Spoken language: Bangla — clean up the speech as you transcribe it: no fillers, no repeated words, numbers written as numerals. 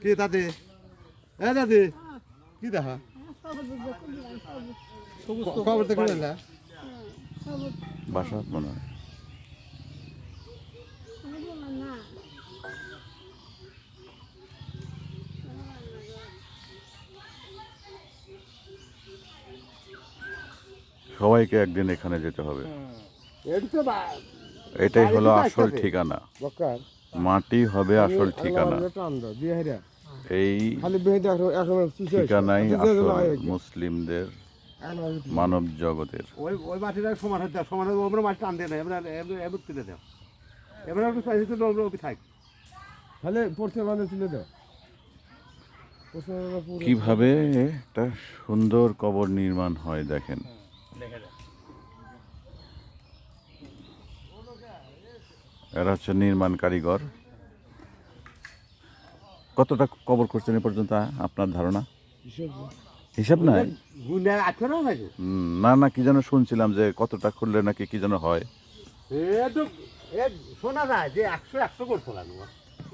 কে দাদি এ দাদি কি দেখা কবর থেকে না বাসা মনে হয়। সবাইকে একদিন এখানে যেতে হবে। এটাই হলো আসল ঠিকানা, মাটি হবে আসল ঠিকানা। এই ঠিকানাই আসল মুসলিমদের মানব জগতের। ওই মাটিটা সমান হতে সমান ওপরে মাটি টান দেয় না এবার এবার তুলে দাও এবার একটু চাইছি তুলে ওপরে ওপরে থাক তাহলে পড়ছে মানে তুলে দাও। কিভাবে একটা সুন্দর কবর নির্মাণ হয় দেখেন। এরা হচ্ছে নির্মাণ কারিগর। কতটা কবর করছেন এ পর্যন্ত আপনার ধারণা? হিসাব নাই? না না, কি যেন শুনছিলাম যে কতটা খুললে নাকি কি যেন হয়। শোনা যায় যে 100 করতে লাগবে।